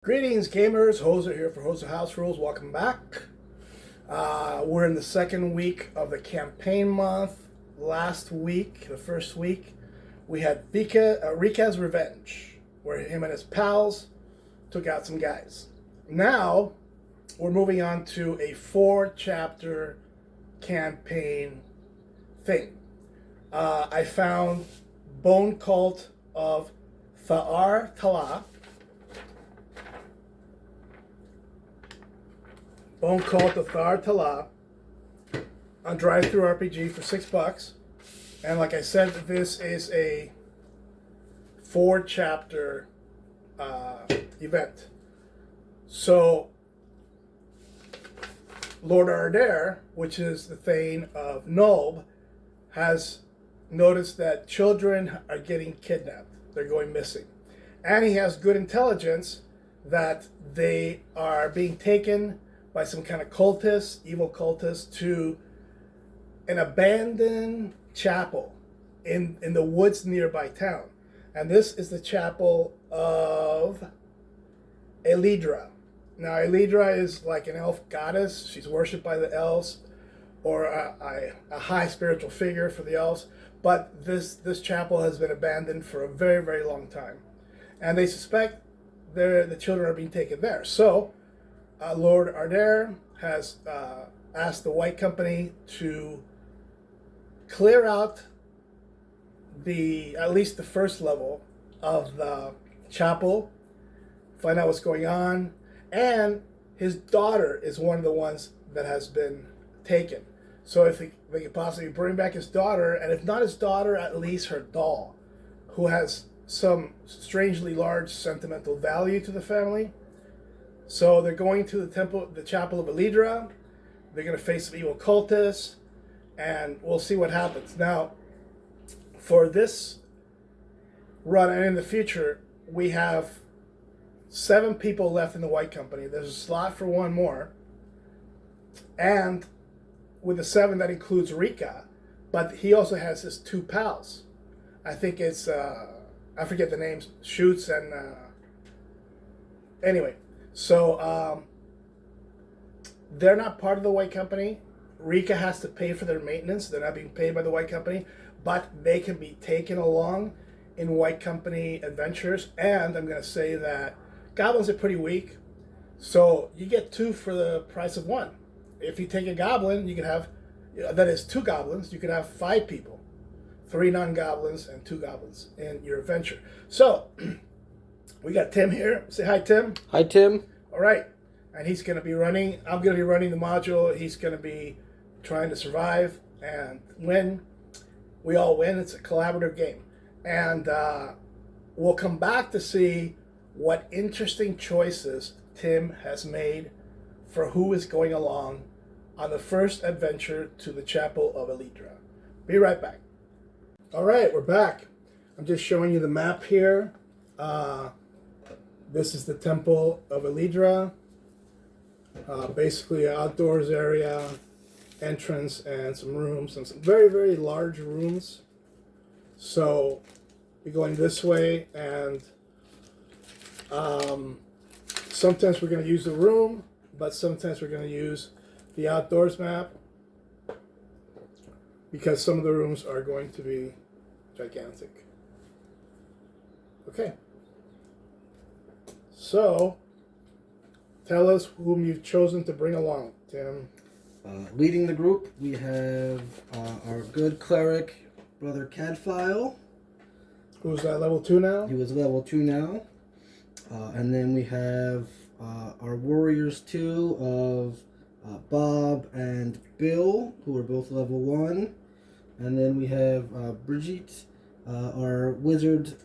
Greetings, gamers. Hoser here for Hoser House Rules. Welcome back. We're in the second week of the campaign month. Last week, the first week, we had Rika's Revenge, where him and his pals took out some guys. Now, we're moving on to a 4-chapter campaign thing. I found Bone Cult of Tha'ar Tala. Bone Cult of Tha'ar Tala on Drive-Thru RPG for $6. And like I said, this is a 4-chapter event. So, Lord Ardair, which is the Thane of Nulb, has noticed that children are getting kidnapped. They're going missing. And he has good intelligence that they are being taken by some kind of cultists, evil cultists, to an abandoned chapel in the woods nearby town. And this is the chapel of Elidra. Now, Elidra is like an elf goddess. She's worshipped by the elves, or a high spiritual figure for the elves. But this chapel has been abandoned for a very, very long time. And they suspect the children are being taken there. So, Lord Ardair has asked the White Company to clear out at least the first level of the chapel, find out what's going on, and his daughter is one of the ones that has been taken. So if they could possibly bring back his daughter, and if not his daughter, at least her doll, who has some strangely large sentimental value to the family. So they're going to the chapel of Elidra. They're going to face some evil cultists, and we'll see what happens. Now, for this run and in the future, we have 7 people left in the White Company. There's a slot for 1 more. And with the 7, that includes Rika. But he also has his 2 pals. I think it's, I forget the names, Shoots and, anyway. So, they're not part of the White Company. Rika has to pay for their maintenance. They're not being paid by the White Company. But they can be taken along in White Company adventures. And I'm going to say that goblins are pretty weak. So, you get 2 for the price of 1. If you take a goblin, you can have, that is 2 goblins, you can have 5 people. 3 non-goblins and 2 goblins in your adventure. So, we got Tim here. Say hi, Tim. Hi, Tim. All right. And he's going to be running. I'm going to be running the module. He's going to be trying to survive and win. We all win. It's a collaborative game. And we'll come back to see what interesting choices Tim has made for who is going along on the first adventure to the Chapel of Elidra. Be right back. All right, we're back. I'm just showing you the map here. This is the Temple of Elidra. Basically an outdoors area, entrance, and some rooms, and some very, very large rooms. So we're going this way, and sometimes we're going to use the room, but sometimes we're going to use the outdoors map, because some of the rooms are going to be gigantic. Okay. So, tell us whom you've chosen to bring along, Tim. Leading the group, we have our good cleric, Brother Cadfile. Who's at level 2 now? He was level 2 now. And then we have our warriors 2 of Bob and Bill, who are both level 1. And then we have Brigitte, our wizard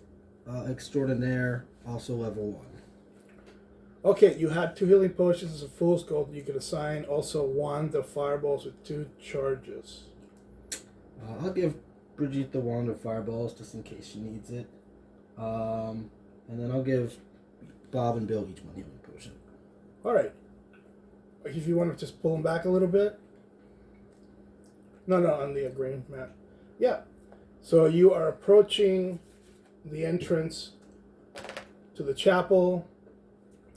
extraordinaire, also level 1. Okay, you had 2 healing potions as a fool's gold. You could assign also 1 of fireballs with 2 charges. I'll give Brigitte the wand of fireballs just in case she needs it. And then I'll give Bob and Bill each 1 healing potion. All right. If you want to just pull them back a little bit. No, on the green map. Yeah. So you are approaching the entrance to the chapel.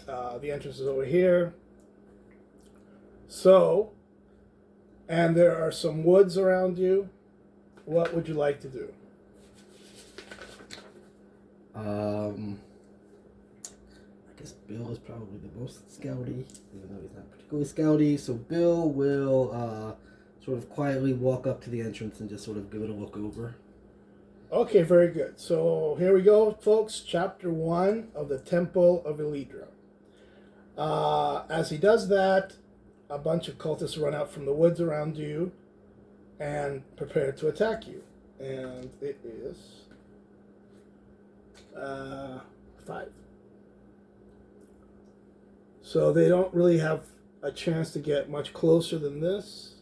The entrance is over here. So, and there are some woods around you. What would you like to do? I guess Bill is probably the most scouty, even though he's not particularly scouty. So Bill will sort of quietly walk up to the entrance and just sort of give it a look over. Okay, very good. So here we go, folks. Chapter 1 of the Temple of Elidra. As he does that, a bunch of cultists run out from the woods around you and prepare to attack you. And it is 5. So they don't really have a chance to get much closer than this.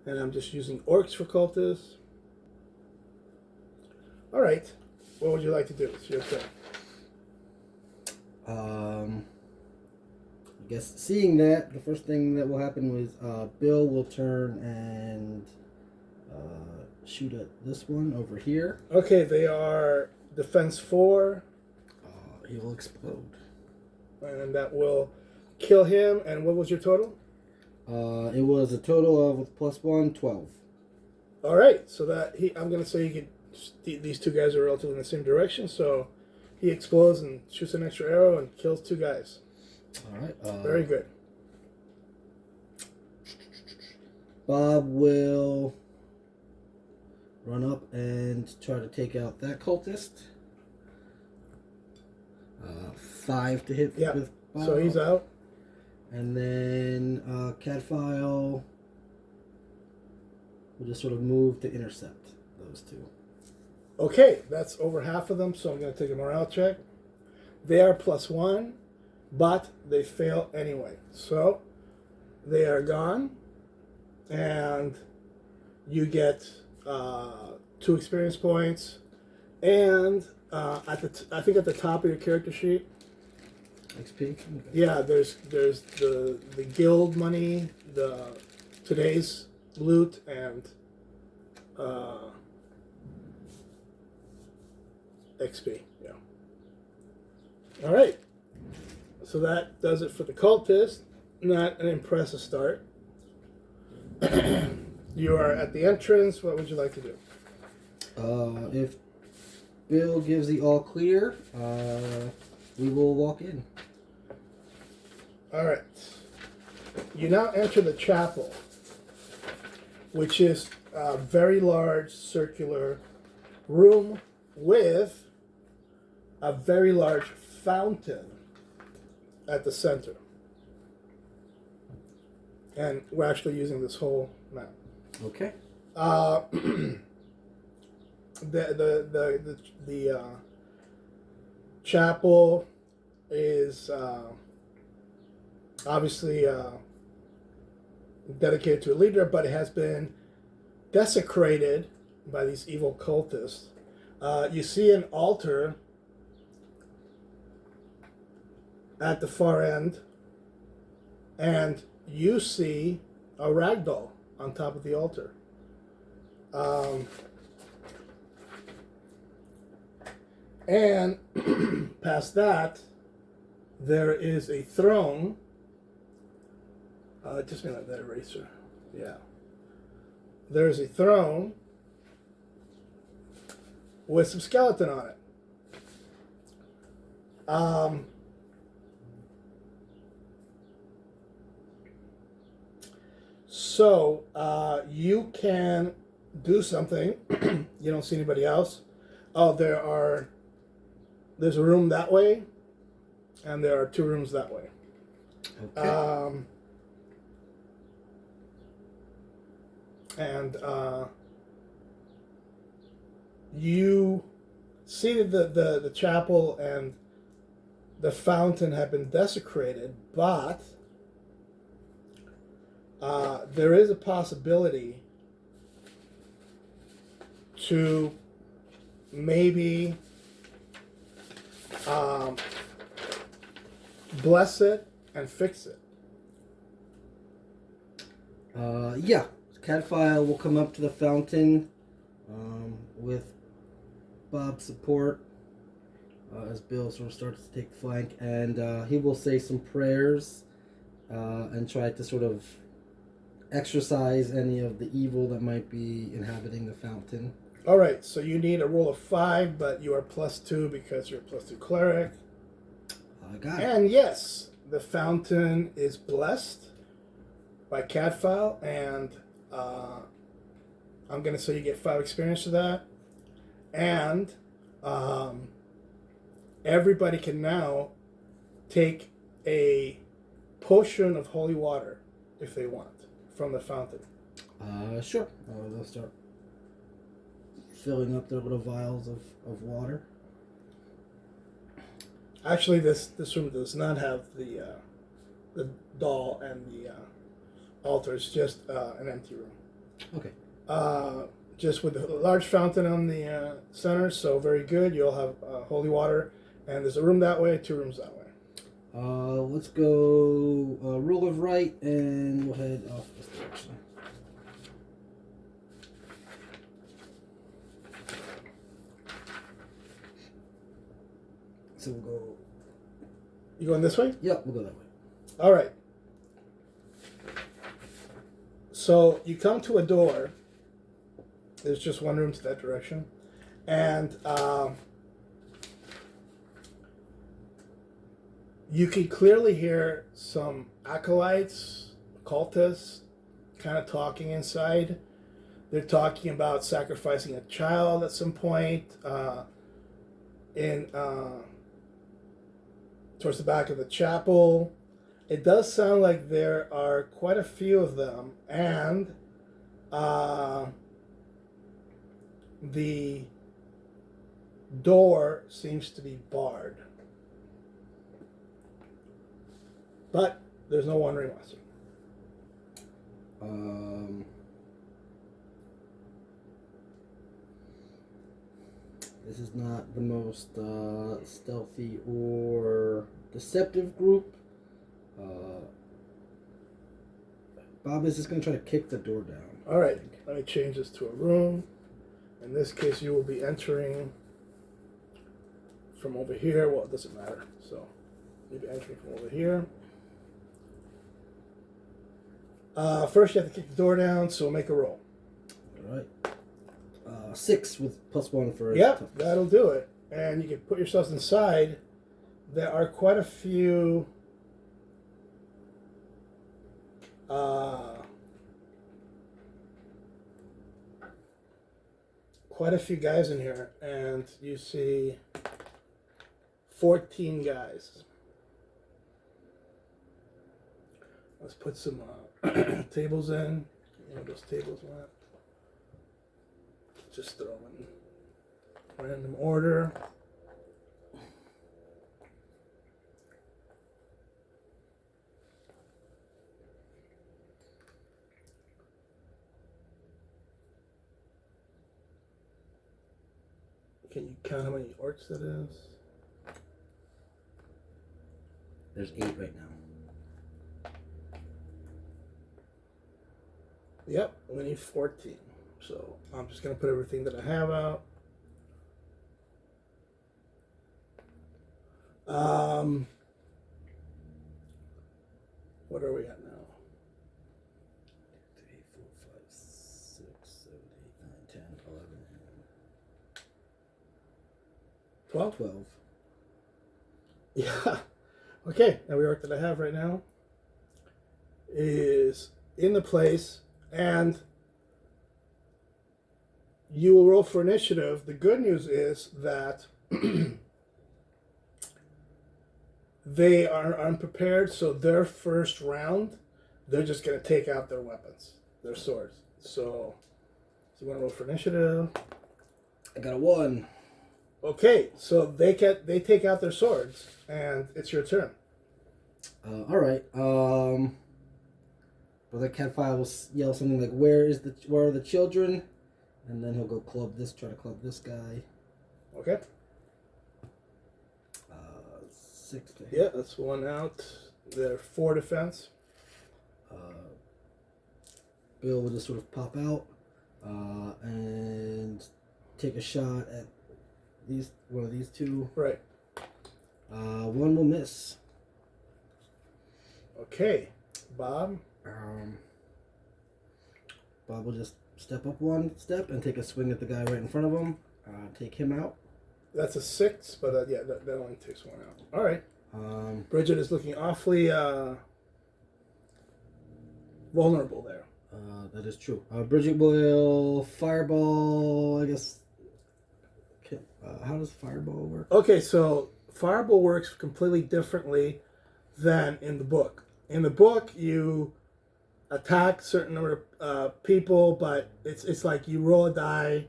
And I'm just using orcs for cultists. All right. What would you like to do? It's your turn. I guess seeing that, the first thing that will happen was Bill will turn and shoot at this one over here. Okay, they are defense 4. He will explode. And that will kill him. And what was your total? It was a total of, with +1, 12. All right. So that I'm going to say these two guys are relatively in the same direction. So he explodes and shoots an extra arrow and kills 2 guys. All right. Very good. Bob will run up and try to take out that cultist. 5 to hit with Bob. So he's out. And then Cadfile will just sort of move to intercept those 2. Okay, that's over half of them, so I'm going to take a morale check. They are +1, but they fail anyway. So they are gone, and you get 2 experience points. And I think at the top of your character sheet, XP. Okay. yeah, there's the guild money, today's loot, and XP. Yeah. All right. So that does it for the cultist. Not an impressive start. You are at the entrance. What would you like to do? If Bill gives the all clear, we will walk in. All right. You now enter the chapel, which is a very large circular room with a very large fountain at the center. And we're actually using this whole map. Okay. The chapel is obviously dedicated to a leader, but it has been desecrated by these evil cultists. You see an altar at the far end, and you see a ragdoll on top of the altar. And past that, there is a throne. Just mean like that eraser. Yeah. There's a throne with some skeleton on it. So you can do something. You don't see anybody else. Oh, there's a room that way, and there are 2 rooms that way. Okay. And you see that the chapel and the fountain have been desecrated, but there is a possibility to maybe bless it and fix it. Yeah. Cadfile will come up to the fountain with Bob's support as Bill sort of starts to take the flank, and he will say some prayers and try to sort of exorcise any of the evil that might be inhabiting the fountain. All right, so you need a roll of 5, but you are +2 because you're a +2 cleric. I got it. And yes, the fountain is blessed by Cadfile, and I'm going to say you get 5 experience to that. And everybody can now take a potion of holy water if they want from the fountain. Sure. They'll start filling up their little vials of water. Actually, this room does not have the doll and the altar. It's just an empty room. Okay. Just with a large fountain on the center, so very good. You'll have holy water, and there's a room that way, 2 rooms that way. Let's go rule of right, and we'll head off this direction. So we'll go. You going this way? Yep, we'll go that way. All right. So you come to a door. There's just one room to that direction, and you can clearly hear some acolytes, cultists, kind of talking inside. They're talking about sacrificing a child at some point towards the back of the chapel. It does sound like there are quite a few of them, and the door seems to be barred. But there's no wandering monster. This is not the most stealthy or deceptive group. Bob is just going to try to kick the door down. All right, let me change this to a room. In this case, you will be entering from over here. Well, it doesn't matter. So you'll be entering from over here. First, you have to kick the door down, so make a roll. All right. 6 with +1 for Yep, toughness. that'll do it. And you can put yourselves inside. There are quite a few guys in here, and you see 14 guys. Let's put some tables in. You know those tables went. Just throw in random order. Can you count how many orcs that is? There's 8 right now. Yep, we need 14. So I'm just going to put everything that I have out. What are we at now? 3, 4, 5, 6, 7, 8, 9, 10, 11, 12? 12. Yeah. Okay, every orc that I have right now is in the place, and you will roll for initiative. The good news is that they are unprepared, so their first round, they're just going to take out their weapons, their swords. So you want to roll for initiative? I got a 1. Okay, so they take out their swords, and it's your turn. All right. Brother Cadfile will yell something like, "Where are the children?" And then he'll go try to club this guy. Okay. 6 to hit. Yeah, that's one out. They're 4 defense. Bill will just sort of pop out and take a shot at one of these two. Right. One will miss. Okay. Bob? Bob will just step up one step and take a swing at the guy right in front of him. Take him out. That's a 6, but yeah, that only takes one out. All right. Bridget is looking awfully vulnerable there. That is true. Bridget will fireball, I guess. How does fireball work? Okay, so fireball works completely differently than in the book. In the book, you attack certain number of people, but it's like you roll a die,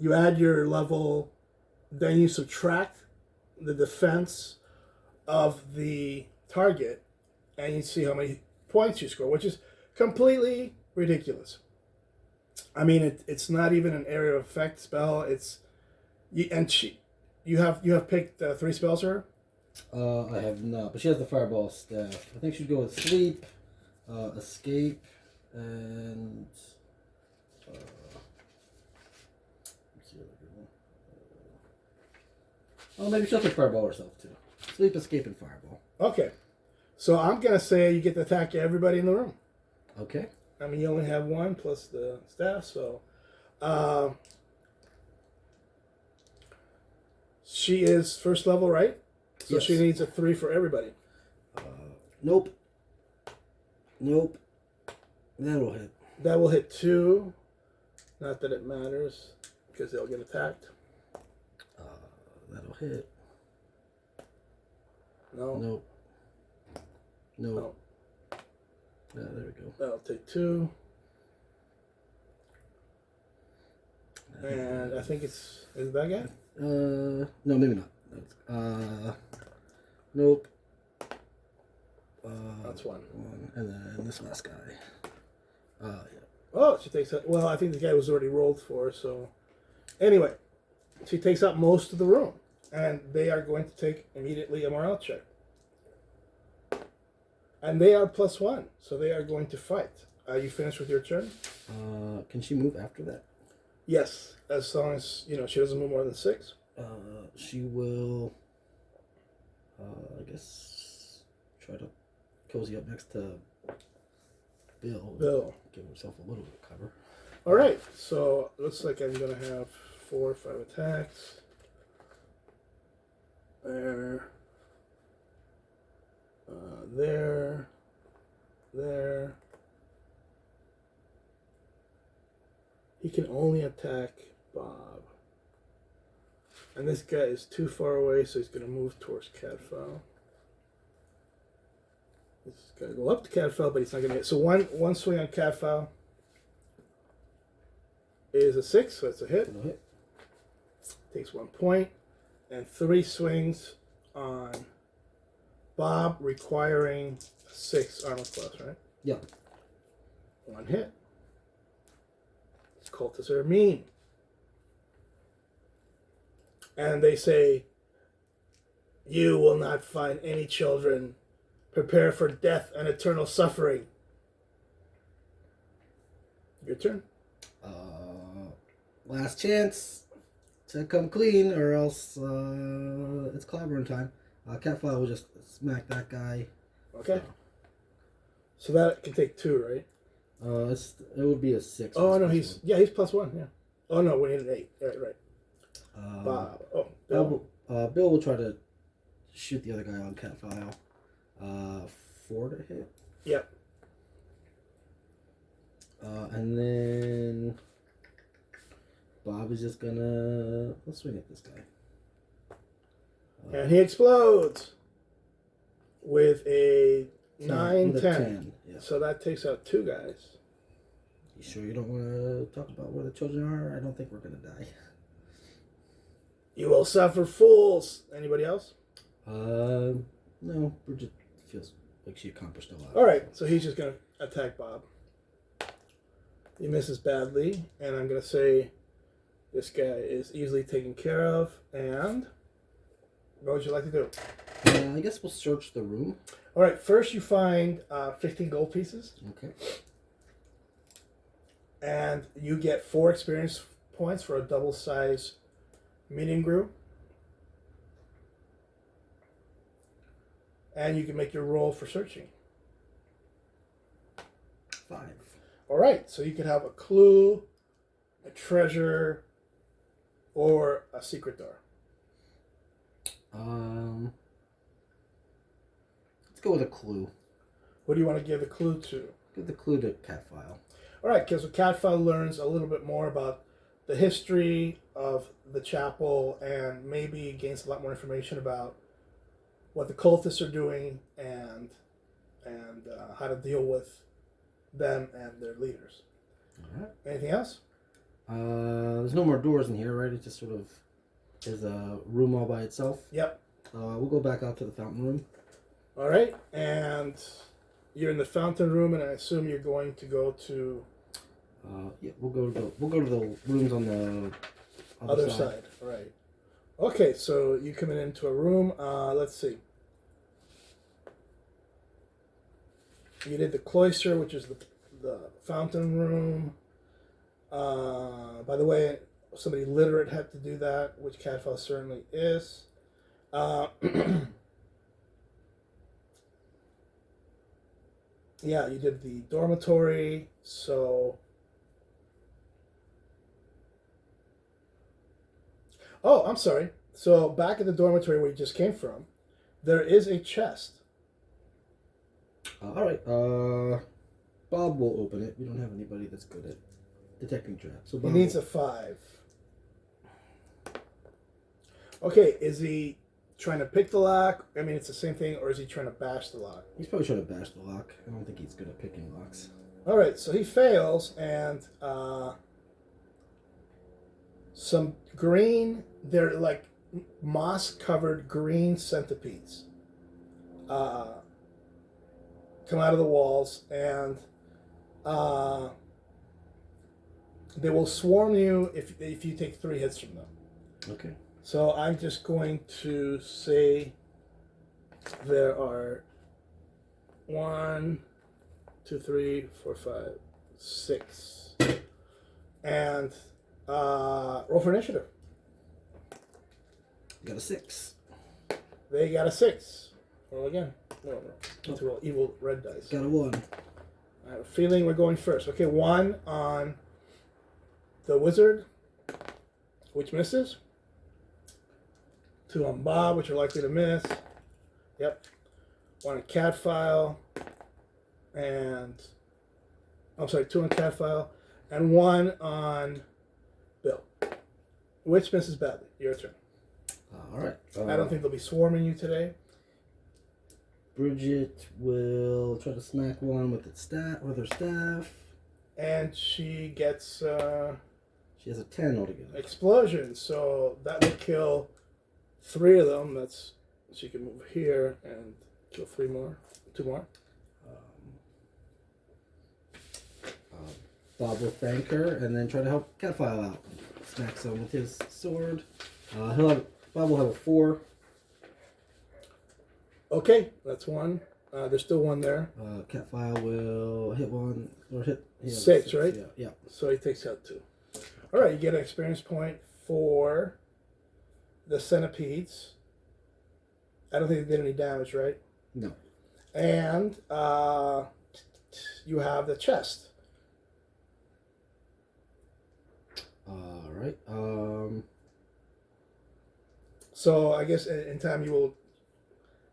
you add your level, then you subtract the defense of the target, and you see how many points you score, which is completely ridiculous. I mean, it's not even an area of effect spell. You have picked 3 spells for her? I have not, but she has the fireball staff. I think she'd go with sleep, escape, and let's see what other one. Oh, maybe she'll take fireball herself too. Sleep, escape, and fireball. Okay. So I'm going to say you get to attack everybody in the room. Okay. I mean, you only have 1 plus the staff, so... she is first level, right? So yes. She needs a 3 for everybody. Nope. Nope. That'll hit. That will hit 2. Not that it matters, because they'll get attacked. That'll hit. No. Nope. Nope. No. Yeah, there we go. That'll take 2. And I think is it that guy? No, maybe not. Nope. That's 1. And then this last guy. Yeah. Oh, she takes out. Well, I think the guy was already rolled for, so. Anyway, she takes out most of the room, and they are going to take immediately a morale check. And they are +1, so they are going to fight. Are you finished with your turn? Can she move after that? Yes, as long as she doesn't move more than 6. She will, I guess, try to cozy up next to Bill. Give herself a little bit of cover. All right, so it looks like I'm going to have 4 or 5 attacks. There. There. He can only attack Bob. And this guy is too far away, so he's going to move towards Cadfael. He's going to go up to Cadfael, but he's not going to hit. So one swing on Cadfael is a 6, so it's a hit. No hit. Takes 1 point. And 3 swings on Bob, requiring 6 armor class, right? Yeah. 1 hit. These cultists are mean. And they say, "You will not find any children. Prepare for death and eternal suffering." Your turn. Last chance to come clean, or else it's clobbering time. Catfly will just smack that guy. Okay. So that can take 2, right? It would be a 6. Oh no, he's +1. Yeah. Oh no, we need an 8. Right. Bob. Oh, Bill. Bill will try to shoot the other guy on Catfile. 4 to hit. Yep. And then Bob is just gonna swing at this guy. And he explodes with a 9, with 10. A 10. Yeah. So that takes out 2 guys. You sure you don't want to talk about where the children are? I don't think we're gonna die. You will suffer, fools. Anybody else? No. Bridget feels like she accomplished a lot. All right, so he's just going to attack Bob. He misses badly, and I'm going to say this guy is easily taken care of. And what would you like to do? I guess we'll search the room. All right, first you find 15 gold pieces. Okay. and you get 4 experience points for a double size meeting group. And you can make your roll for searching. 5. All right, so you can have a clue, a treasure, or a secret door. Let's go with a clue. What do you want to give the clue to? Give the clue to cat file. All right, because Cat File learns a little bit more about the history of the chapel and maybe gains a lot more information about what the cultists are doing and how to deal with them and their leaders. All right. Anything else? There's no more doors in here, right? It just sort of is a room all by itself. Yep. We'll go back out to the fountain room. All right, and you're in the fountain room, and I assume you're going to go to Yeah, we'll go to the rooms on the other side. Right. Okay, so you're coming into a room. Let's see. You did the cloister, which is the fountain room. By the way, somebody literate had to do that, which Cadfile certainly is. Yeah, you did the dormitory, so... Oh, I'm sorry. So back at the dormitory where you just came from, there is a chest. All right. Bob will open it. We don't have anybody that's good at detecting traps. So He Bob needs a 5. Okay, is he trying to pick the lock? I mean, it's the same thing, or is he trying to bash the lock? He's probably trying to bash the lock. I don't think he's good at picking locks. All right, so he fails, and some green, they're like moss-covered green centipedes come out of the walls, and they will swarm you if you take 3 hits from them. Okay. So I'm just going to say there are 1, 2, 3, 4, 5, 6, and roll for initiative. You got a 6. They got a 6. Roll again. No. Let's roll evil red dice. Got a 1. I have a feeling we're going first. Okay, 1 on the wizard, which misses. 2 on Bob, which are likely to miss. Yep. 1 on Cadfile. And... I'm sorry, 2 on Cadfile. And 1 on Bill. Which misses badly. Your turn. All right. I don't think they'll be swarming you today. Bridget will try to smack one with her staff. And she gets She has a 10 altogether. explosion, so that will kill 3 of them. That's she can move here and kill 2 more. Bob will thank her and then try to help Catfile out. Smack some with his sword. Bob will have a 4. Okay, that's 1. There's still 1 there. Catfile will hit 1 or hit 6, right? Yeah. So he takes out 2. All right, you get an experience point for the centipedes. I don't think they did any damage, right? No. And you have the chest. All right. So I guess in time you will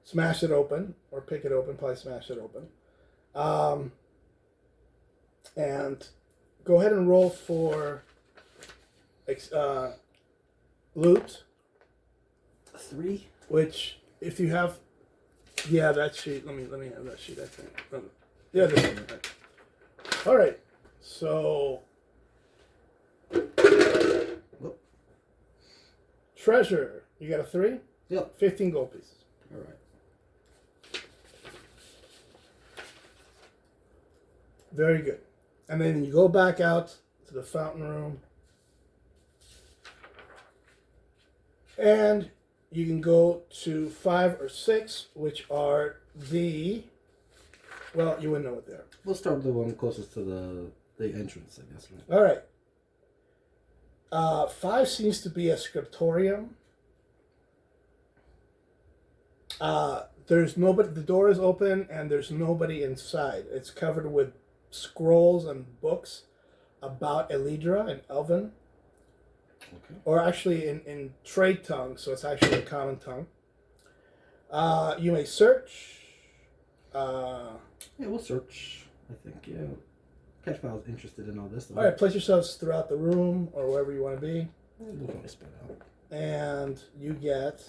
smash it open or pick it open. Probably smash it open. And go ahead and roll for loot. 3. Which, if you have, yeah, that sheet. Let me have that sheet. I think. Yeah, this one. Right. All right. So, treasure. You got a 3. Yep. 15 gold pieces. All right. Very good. And then you go back out to the fountain room. And you can go to 5 or 6, which are the... Well, you wouldn't know what they are. We'll start with the one closest to the entrance, I guess. Right? All right. 5 seems to be a scriptorium. There's nobody. The door is open, and there's nobody inside. It's covered with scrolls and books about Elidra and Elven, Okay. or actually in trade tongue, so it's actually a common tongue. You may search. Yeah, we'll search. I think, yeah. Catfile's interested in all this. All right, place yourselves throughout the room or wherever you want to be, We'll probably spread out. and you get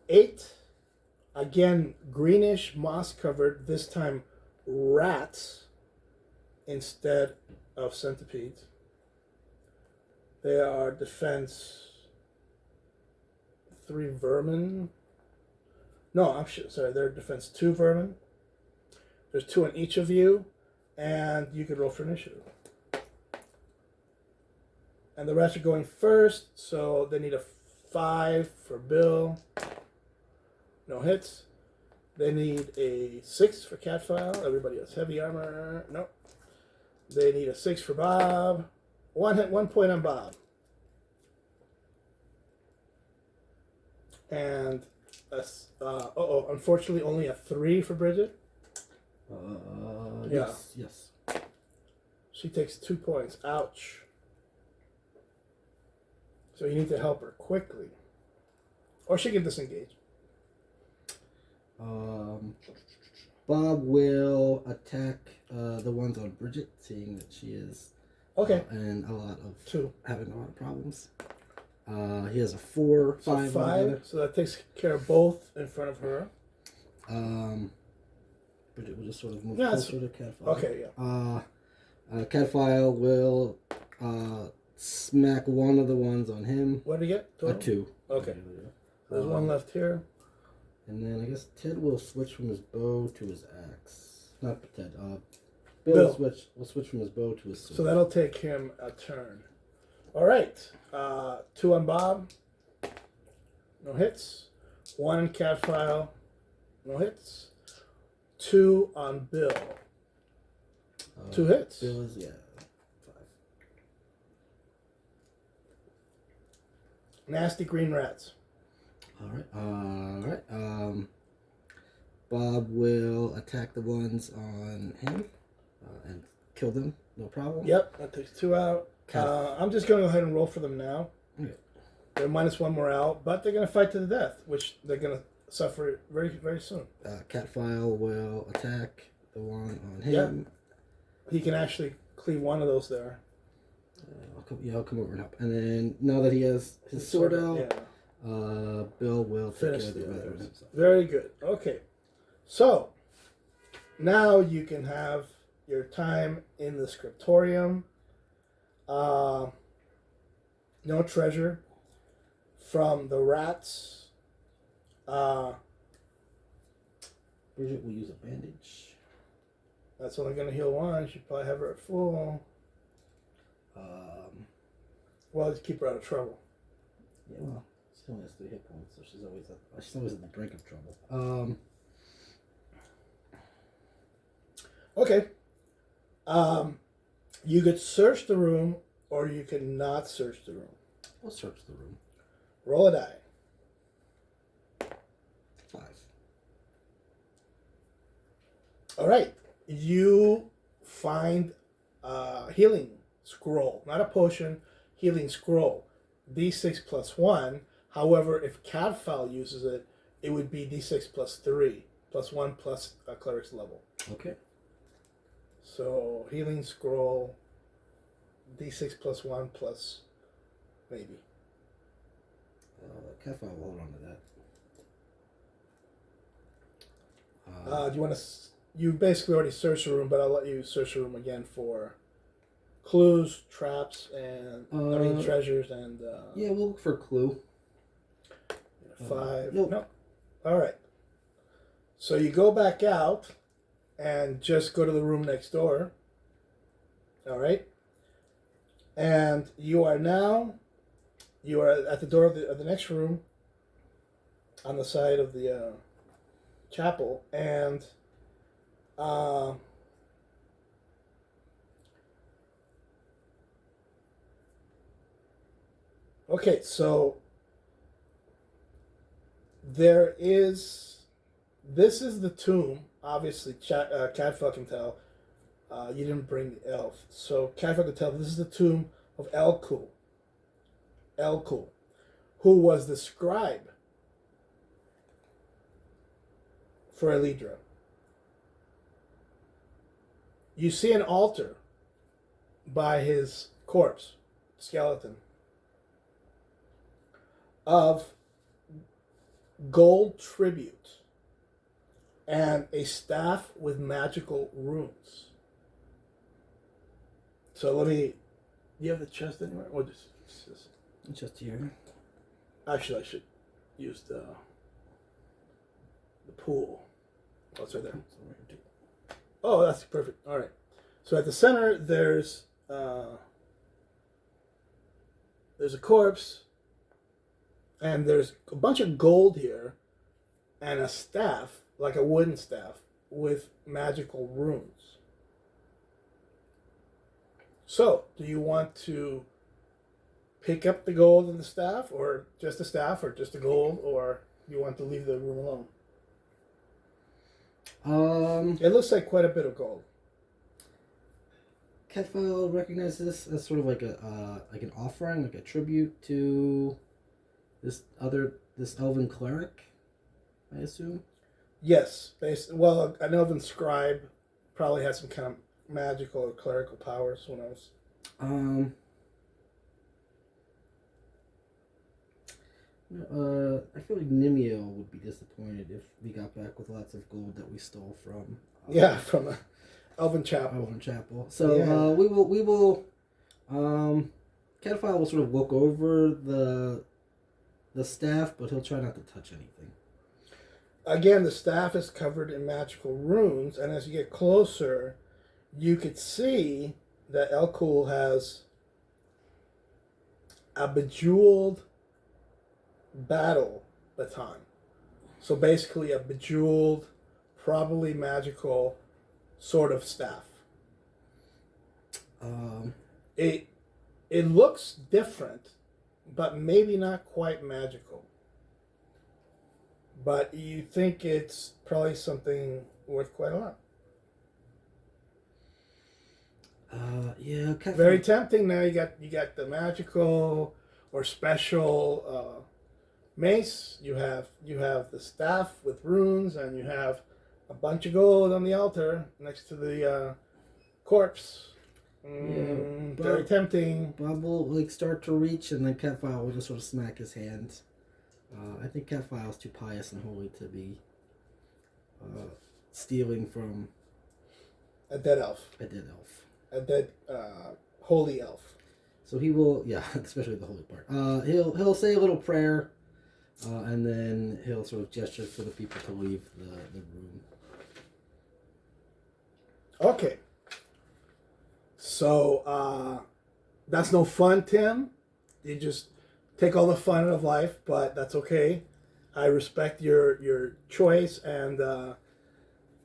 8. Again, greenish, moss covered. This time, rats instead of centipedes. They are defense 3 vermin. No, sorry, they're defense 2 vermin. There's 2 in each of you, and you could roll for initiative. And the rest are going first, so they need a 5 for Bill. No hits. They need a 6 for Catfile. Everybody has heavy armor. Nope. They need a 6 for Bob. 1 point on Bob. And unfortunately, only a 3 for Bridget. Yeah. Yes. She takes 2 points. Ouch. So you need to help her quickly, or she can disengage. Bob will attack the ones on Bridget, seeing that she is Okay. and having a lot of problems. He has a 4, 5, 5. So that takes care of both in front of her. Bridget will just sort of move Yeah, closer to Catfile. Okay, yeah. Catfile will smack one of the ones on him. What did you get? A 2. Okay. There's 1 left here. And then I guess Ted will switch from his bow to his axe. Not Ted. Bill will switch from his bow to his sword. So that'll take him a turn. All right. 2 on Bob. No hits. 1 on Catfile. No hits. 2 on Bill. 2 hits. Bill is, 5. Nasty green rats. All right. Bob will attack the ones on him and kill them. No problem. Yep, that takes 2 out. I'm just going to go ahead and roll for them now. Okay. They're -1 morale, but they're going to fight to the death, which they're going to suffer very, very soon. Catfile will attack the one on him. Yeah. He can actually cleave one of those there. I'll come over and help. And then now that he has his sword out, Bill will take Finish care of the the other others. himself. Very good. Okay. So, now you can have your time in the scriptorium. No treasure from the rats. Bridget will use a bandage. That's only going to heal 1. She probably have her at full. Well, just keep her out of trouble. Yeah, well, she only has 3 hit points, so she's always at the brink of trouble. Okay. You could search the room, or you could not search the room. We'll search the room. Roll a die. 5. All right. You find a healing scroll, not a potion, healing scroll. D6 plus 1. However, if Cadfile uses it, it would be D6 plus 3, plus 1 plus a cleric's level. Okay. So, healing scroll, D6 plus 1 plus maybe. Catfile will hold on to that. Do you want to... You basically already searched the room, but I'll let you search the room again for clues, traps, and treasures, and yeah, we'll look for a clue. 5. Nope. No. All right. So you go back out and just go to the room next door. All right. And you are at the door of the next room on the side of the chapel, and Uh, okay, so there is. This is the tomb. Obviously, Cadfael can tell. You didn't bring the elf, so Cadfael can tell. This is the tomb of Elkul. Elkul, who was the scribe for Elidra. You see an altar by his corpse, skeleton, of gold tribute and a staff with magical runes. So let me. Do you have the chest anywhere? Or Just here. Actually, I should use the pool. Oh, it's right there. Oh, that's perfect. All right. So at the center, there's a corpse, and there's a bunch of gold here, and a staff, like a wooden staff, with magical runes. So, do you want to pick up the gold and the staff, or just the staff, or just the gold, or do you want to leave the room alone? It looks like quite a bit of gold. Cadfael recognizes this as sort of like an offering, like a tribute to this elven cleric, I assume. Yes, well, an elven scribe probably has some kind of magical or clerical powers. Who knows? I feel like Nimio would be disappointed if we got back with lots of gold that we stole from. From the Elven Chapel. Elven Chapel. So we will. Cadfael will sort of look over the staff, but he'll try not to touch anything. Again, the staff is covered in magical runes, and as you get closer, you could see that Elkul has a bejeweled battle baton. So basically a bejeweled, probably magical sort of staff. It looks different, but maybe not quite magical. But you think it's probably something worth quite a lot. Yeah, very tempting. Now you got the magical or special mace. You have the staff with runes, and you have a bunch of gold on the altar next to the corpse. Very tempting. Bob will start to reach, and then Cadfael will just sort of smack his hand. I think Cadfael's too pious and holy to be stealing from a dead elf. A dead holy elf. So he will, especially the holy part. He'll say a little prayer, and then he'll sort of gesture for the people to leave the room. Okay. So that's no fun, Tim. You just take all the fun out of life, but that's okay. I respect your choice, and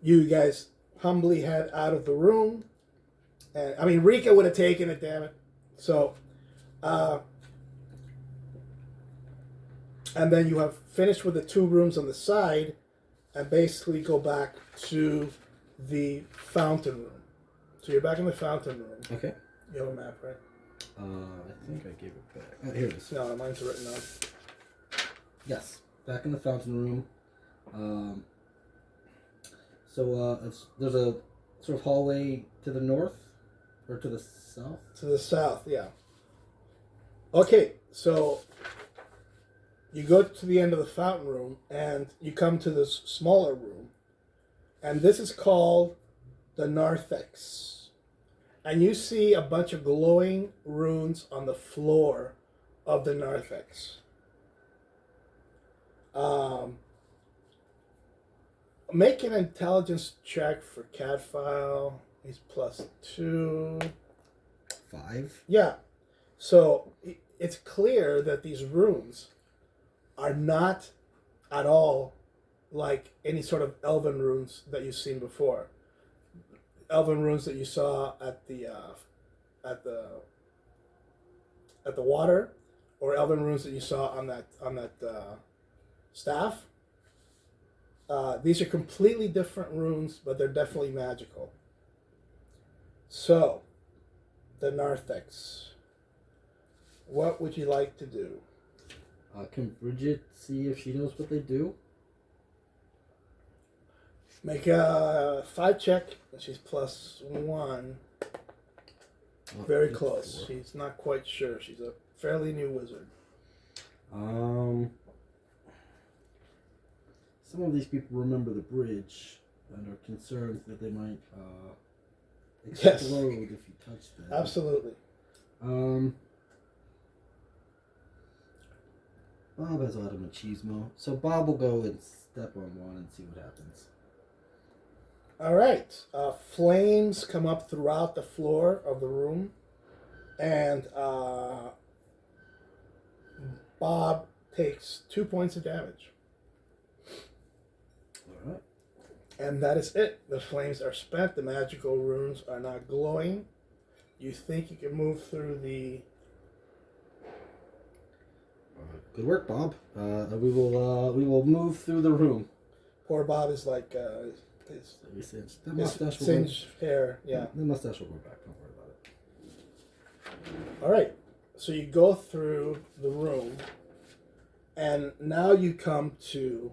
you guys humbly head out of the room. And I mean, Rika would have taken it, damn it. So, and then you have finished with the two rooms on the side, and basically go back to the fountain room. So you're back in the fountain room. Okay. You have a map, right? I think I gave it back. Here it is. No, mine's written on. Yes, back in the fountain room. There's a sort of hallway to the north, or to the south? To the south, yeah. Okay, so you go to the end of the fountain room, and you come to this smaller room, and this is called the narthex. And you see a bunch of glowing runes on the floor of the narthex. Make an intelligence check for Cadfael. He's +2. 5. Yeah. So it's clear that these runes are not at all like any sort of elven runes that you've seen before. elven runes that you saw at the at the water, or elven runes that you saw on that staff. These are completely different runes, but they're definitely magical. So, the narthex. What would you like to do? Can Bridget see if she knows what they do? Make a 5 check, and she's +1. Very close. 4. She's not quite sure. She's a fairly new wizard. Some of these people remember the bridge and are concerned that they might explode if you touch them. Absolutely. Bob has a lot of machismo, so Bob will go and step on one and see what happens. All right. Flames come up throughout the floor of the room, and Bob takes 2 points of damage. All right. And that is it. The flames are spent. The magical runes are not glowing. You think you can move through the... Good work, Bob. We will move through the room. Poor Bob is like... The mustache will singed hair, yeah. The mustache will go back. Don't worry about it. All right. So you go through the room, and now you come to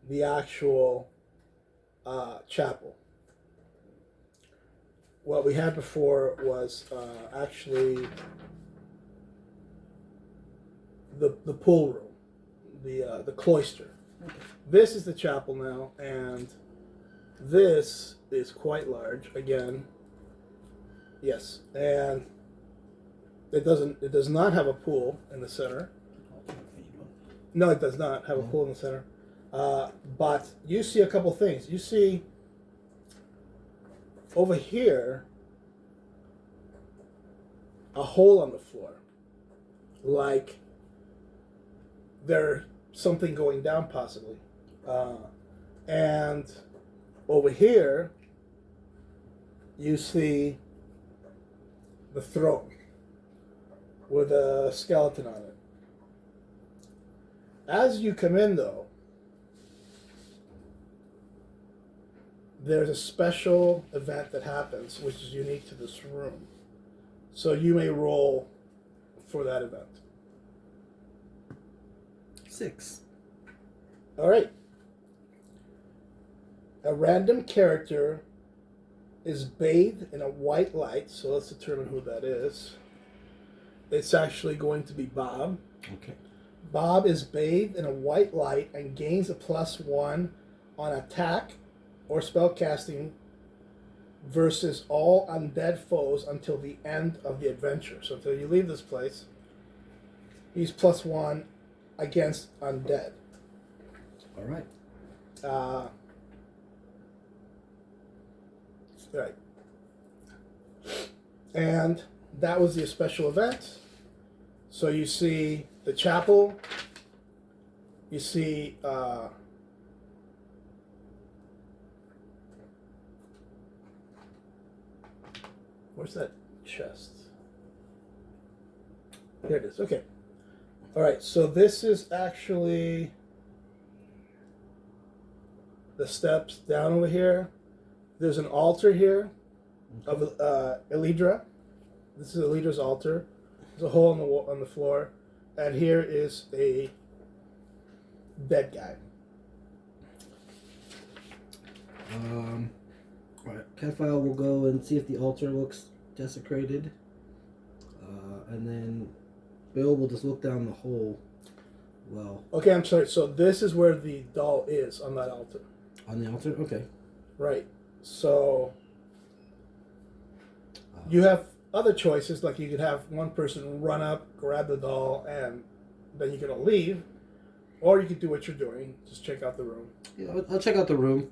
the actual chapel. What we had before was actually the pool room, the cloister. Okay. This is the chapel now, and this is quite large again. Yes, and it does not have a pool in the center. No, it does not have a pool in the center. But you see a couple things. You see over here a hole on the floor, like there's something going down possibly. And over here you see the throne with a skeleton on it. As you come in, though, there's a special event that happens which is unique to this room. So you may roll for that event. 6. All right. A random character is bathed in a white light, so let's determine who that is. It's actually going to be Bob. Okay. Bob is bathed in a white light and gains a +1 on attack or spell casting versus all undead foes until the end of the adventure. So until you leave this place, he's +1 against undead. All right. Right. And that was the special event. So you see the chapel. You see where's that chest? There it is. Okay. All right. So this is actually the steps down over here. There's an altar here of Elidra. This is Elidra's altar. There's a hole in the wall, on the floor, and here is a dead guy. Alright, Catfile will go and see if the altar looks desecrated. And then Bill will just look down the hole. Well. Okay, I'm sorry. So this is where the doll is on that altar. On the altar? Okay. Right. So you have other choices, like you could have one person run up, grab the doll, and then you can leave. Or you could do what you're doing, just check out the room. Yeah, I'll check out the room.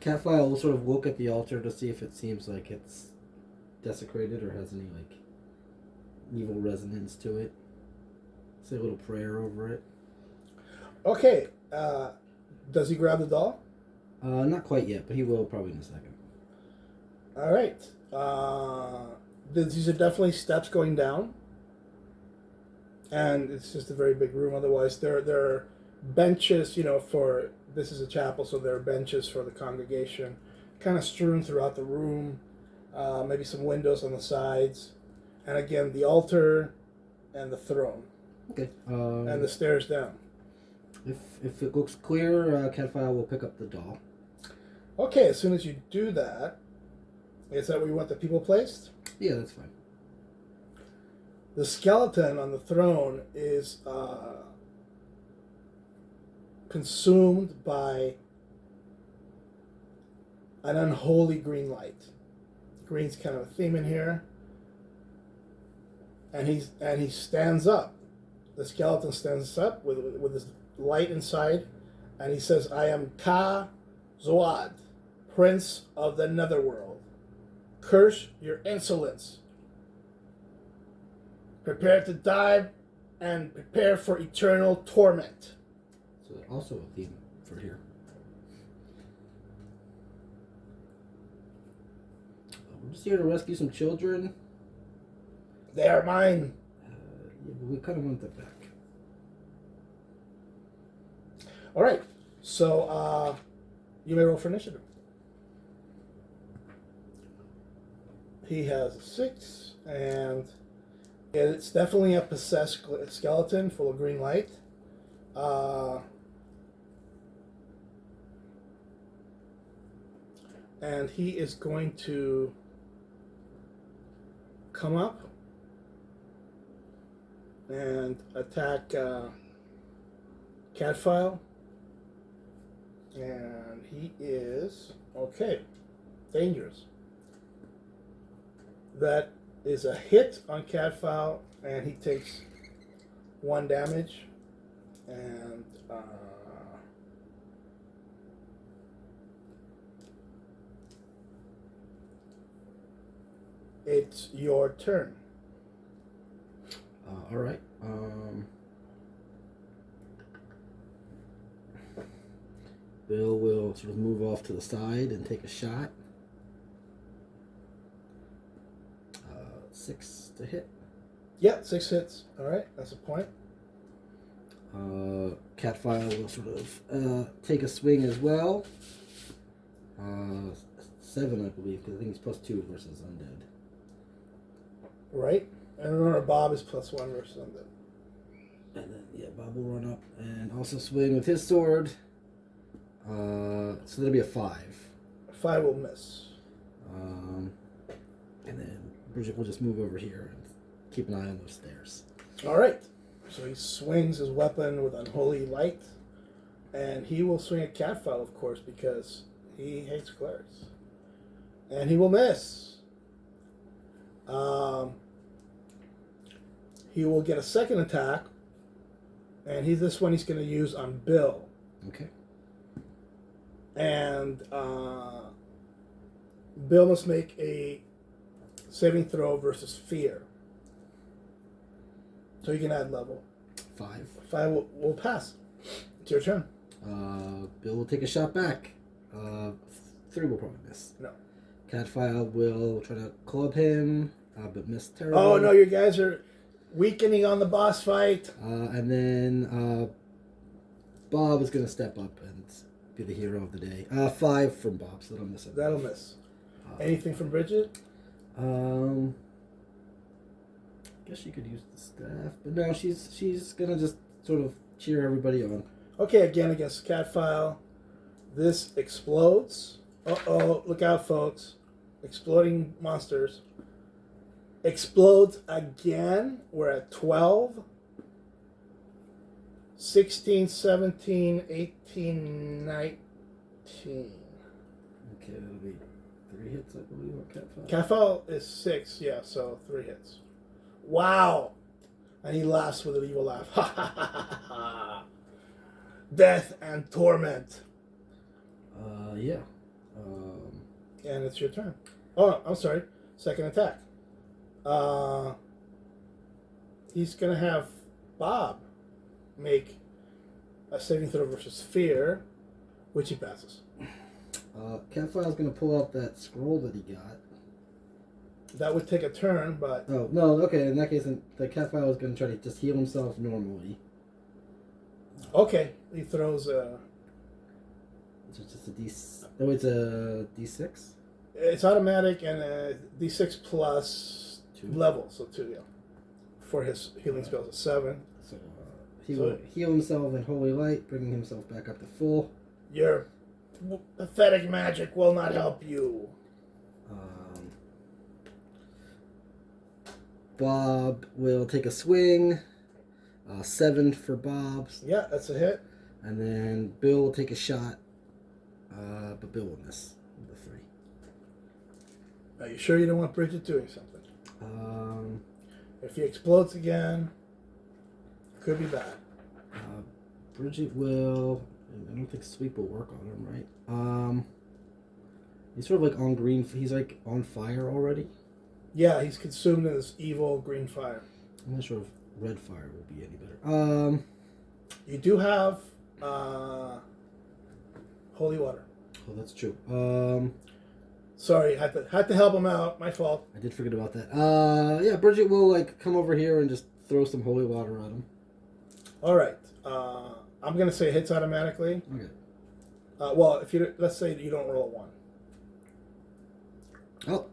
Catfile will sort of look at the altar to see if it seems like it's desecrated or has any like evil resonance to it. Say a little prayer over it. Okay. Does he grab the doll? Not quite yet, but he will probably in a second. All right. These are definitely steps going down, and it's just a very big room. Otherwise, there are benches. For this is a chapel, so there are benches for the congregation, kind of strewn throughout the room. Maybe some windows on the sides, and again the altar, and the throne, Okay. and the stairs down. If it looks clear, Cadfile will pick up the doll. Okay. As soon as you do that, is that where you want the people placed? Yeah, that's fine. The skeleton on the throne is consumed by an unholy green light. Green's kind of a theme in here. And he stands up. The skeleton stands up with his light inside, and he says, "I am Ka Zoad, Prince of the Netherworld. Curse your insolence. Prepare to die, and prepare for eternal torment." So also a theme for here. We're just here to rescue some children. They are mine. Yeah, but we kind of want them back. All right. So you may roll for initiative. He has a 6, and it's definitely a possessed skeleton full of green light. And he is going to come up and attack Cadfile. And he is, dangerous. That is a hit on Cadfile, and he takes 1 damage. And it's your turn. All right. Bill will sort of move off to the side and take a shot. 6 to hit. Yeah, 6 hits. All right, that's a point. Cadfile will sort of take a swing as well. 7, I believe, because I think he's +2 versus undead. Right. And remember, Bob is +1 versus undead. And then, Bob will run up and also swing with his sword. So that'll be a 5. 5 will miss. And then Bridget will just move over here and keep an eye on those stairs. All right. So he swings his weapon with unholy light, and he will swing at Cadfile, of course, because he hates clerics. And he will miss. He will get a second attack, and this one he's going to use on Bill. Okay. And Bill must make a saving throw versus fear. So you can add level. 5. 5 will pass. It's your turn. Bill will take a shot back. 3 will probably miss. No. Cadfile will try to club him, but miss terribly. Oh no, you guys are weakening on the boss fight. And then Bob is going to step up and be the hero of the day. 5 from Bob, so that'll miss it. That'll miss. Anything from Bridget? Guess she could use the staff, but no, she's gonna just sort of cheer everybody on. Okay, again against Cadfile. This explodes. Uh-oh, look out, folks. Exploding monsters. Explodes again. We're at 12. 16, 17, 18, 19. Okay, that'll be 3 hits, I believe, on Cadfile. Cadfile is 6, yeah, so 3 hits. Wow! And he laughs with an evil laugh. Ha ha ha ha ha! Death and torment. Yeah. And it's your turn. Oh, I'm sorry. Second attack. He's gonna have Bob make a saving throw versus fear, which he passes. Catfile's gonna pull out that scroll that he got. That would take a turn, but Oh no, okay. In that case, then the Catfile is gonna try to just heal himself normally. okay. He throws a. So it's just a D. Oh, it's a D6. It's automatic and a D6 plus 2. level, so 2, yeah. For his healing spells, a 7. So he will heal himself in Holy Light, bringing himself back up to full. Your pathetic magic will not help you. Bob will take a swing. 7 for Bob's. Yeah, that's a hit. And then Bill will take a shot. But Bill will miss with a 3. Are you sure you don't want Bridget doing something? If he explodes again, it could be bad. Bridget will. I don't think sweep will work on him, right? He's sort of like on green. He's like on fire already. Yeah, he's consumed in this evil green fire. I'm not sure if red fire will be any better. You do have holy water. Oh, that's true. Sorry, had to help him out. My fault. I did forget about that. Yeah, Bridget will like come over here and just throw some holy water at him. All right. I'm gonna say it hits automatically. Okay. Well, if you let's say you don't roll a 1. Oh.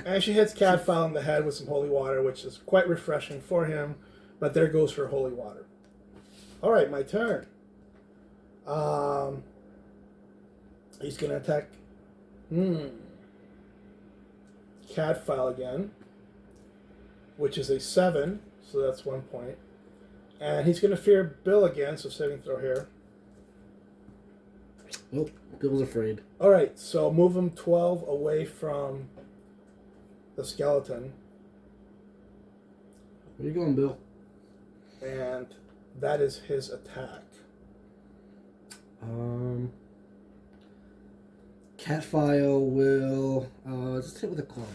And she hits Cadfile in the head with some holy water, which is quite refreshing for him. But there goes her holy water. All right, my turn. He's gonna attack. Cadfile again, which is a 7, so that's 1 point. And he's gonna fear Bill again, so saving throw here. Oh, Bill's afraid. All right, so move him 12 away from the skeleton. Where you going, Bill? And that is his attack. Catfile will just hit with a club.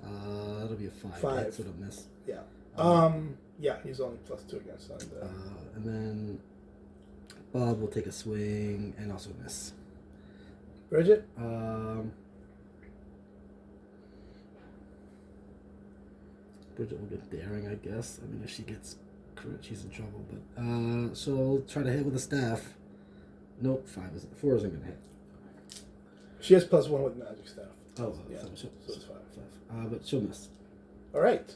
That'll be a 5. 5. That's what I miss. Yeah. Yeah, he's only +2 against that. And then Bob will take a swing and also miss. Bridget? Bridget will get daring, I guess. I mean, if she gets crit, she's in trouble. But she'll try to hit with a staff. Nope, 4 isn't gonna hit. She has +1 with magic staff. Oh, yeah. So it's 5. But she'll miss. All right.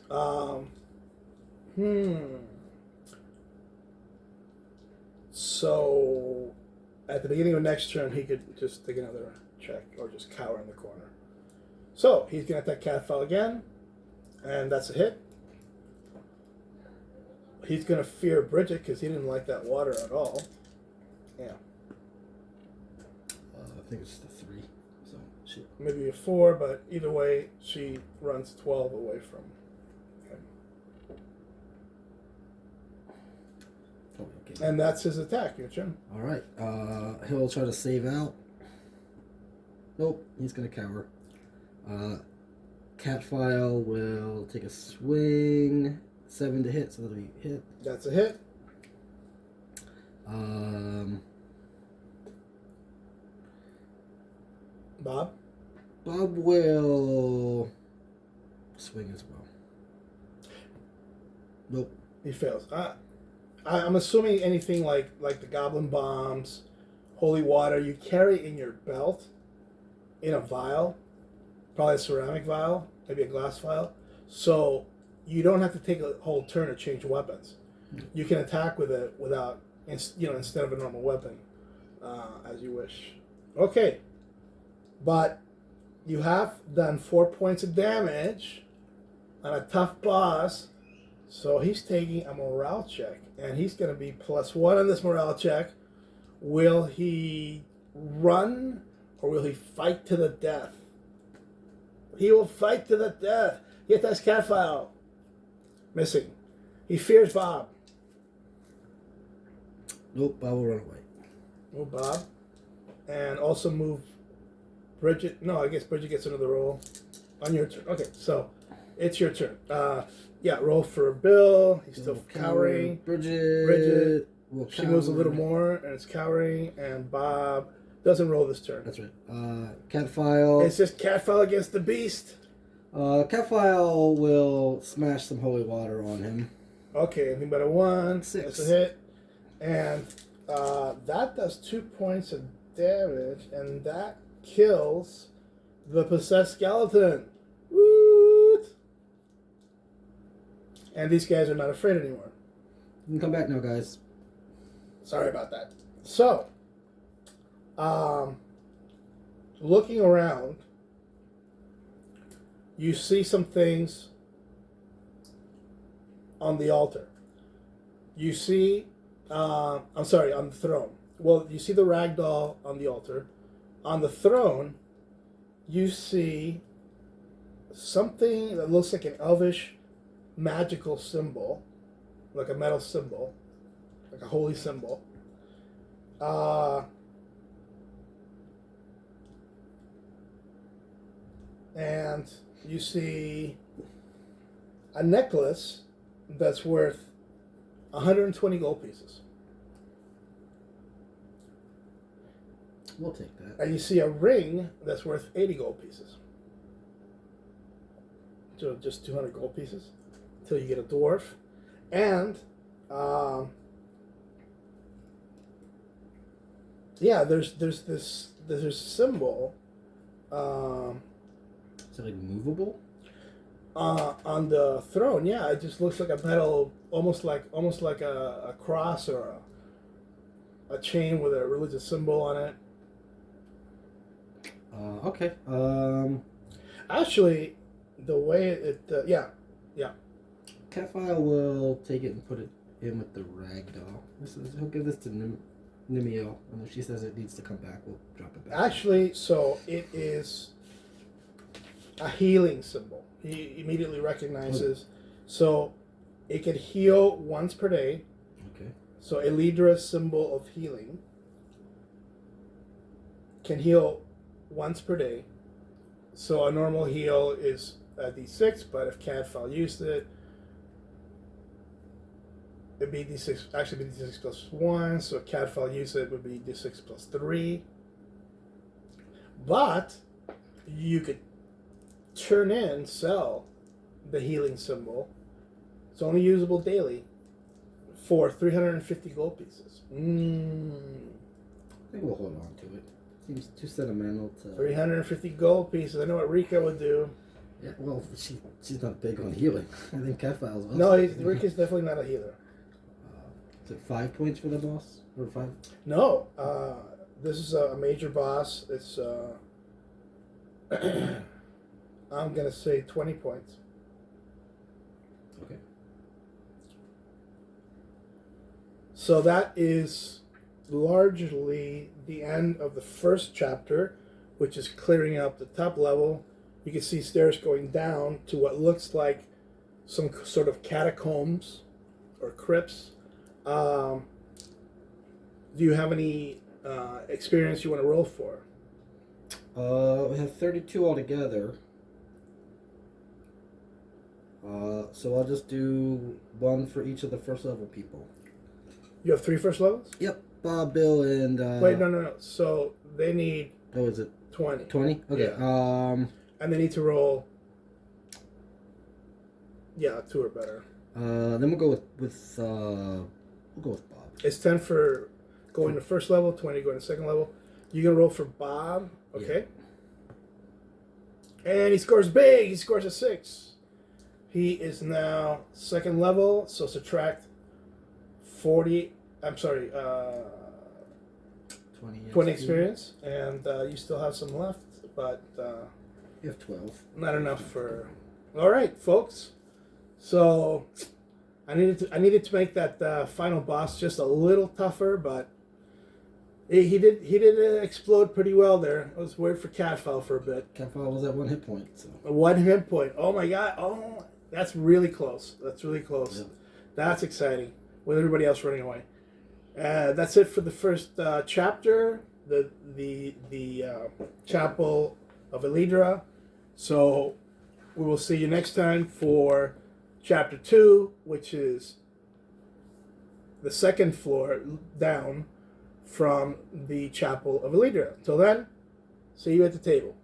So, at the beginning of next turn, he could just take another check or just cower in the corner. So, he's going to attack Catfile again, and that's a hit. He's going to fear Bridget because he didn't like that water at all. Yeah. I think it's just a 3. So she. Maybe a 4, but either way, she runs 12 away from him. Oh, okay. And that's his attack, your turn. All right. He'll try to save out. Nope, he's gonna cower. Catfile will take a swing. 7 to hit, so that'll be hit. That's a hit. Bob? Bob will swing as well. Nope. He fails. I'm assuming anything like the goblin bombs, holy water, you carry in your belt, in a vial, probably a ceramic vial, maybe a glass vial. So you don't have to take a whole turn to change weapons. You can attack with it without, instead of a normal weapon, as you wish. Okay, but you have done 4 points of damage on a tough boss. So he's taking a morale check, and he's going to be +1 on this morale check. Will he run, or will he fight to the death? He will fight to the death. He attacks Catfile. Missing. He fears Bob. Nope, Bob will run away. Move Bob. And also move Bridget. No, I guess Bridget gets another roll on your turn. Okay, so it's your turn. Yeah, roll for Bill. He's still cowering. Bridget. She moves a little more, and it's cowering, and Bob doesn't roll this turn. That's right. Catfile. It's just Catfile against the beast. Catfile will smash some holy water on him. Okay, anything but a 1. 6. That's a hit. And that does 2 points of damage, and that kills the possessed skeleton. Woot! And these guys are not afraid anymore. You can come back now, guys. Sorry about that. So, looking around, you see some things on the altar. You see, on the throne. Well, you see the ragdoll on the altar. On the throne, you see something that looks like an elvish magical symbol, like a metal symbol, like a holy symbol. And you see a necklace that's worth 120 gold pieces. We'll take that. And you see a ring that's worth 80 gold pieces. So just 200 gold pieces until you get a dwarf. And yeah, there's a symbol. Is it like movable? On the throne, yeah, it just looks like a metal, almost like a cross or a chain with a religious symbol on it. Okay. Actually, the way it, yeah. Catfile will take it and put it in with the ragdoll. He'll give this to Nimiel, and if she says it needs to come back, we'll drop it back. Actually, so it is a healing symbol. He immediately recognizes. So it can heal once per day. Okay. So Elidra's symbol of healing can heal once per day. So a normal heal is a d6, but if Catfile used it, it'd be d6. Actually, be d6 plus 1. So if Catfile used it, would be d6 plus 3. But you could sell the healing symbol. It's only usable daily for 350 gold pieces. I think we'll hold on to it. Seems too sentimental to... 350 gold pieces. I know what Rika would do. Yeah, well, she's not big on healing. I think Catfile's well. No, Rika's definitely not a healer. Is it 5 points for the boss? Or 5? No, this is a major boss. It's I'm gonna say 20 points. Okay. So that is largely the end of the first chapter, which is clearing up the top level. You can see stairs going down to what looks like some sort of catacombs or crypts. Do you have any experience you want to roll for? We have 32 altogether. So I'll just do 1 for each of the first level people. You have 3 first levels? Yep. Bob, Bill, and... Wait, no. So they need... Oh, is it 20. 20? Okay. Yeah. And they need to roll... Yeah, 2 or better. Then we'll go with Bob. It's 10 for going to first level, 20 going to second level. You can roll for Bob, okay? Yeah. And he scores big. He scores a 6. He is now second level, so subtract 40. I'm sorry, 20 experience, and you still have some left, but you have 12. Not enough for. All right, folks. So I needed to make that final boss just a little tougher, but he did explode pretty well there. It was weird for Catfile for a bit. Catfile was at 1 hit point. So. 1 hit point. Oh my god. Oh, that's really close. That's really close. Yeah. That's exciting. With everybody else running away. That's it for the first chapter, the Chapel of Elidra. So we will see you next time for chapter 2, which is the second floor down from the Chapel of Elidra. Till then, see you at the table.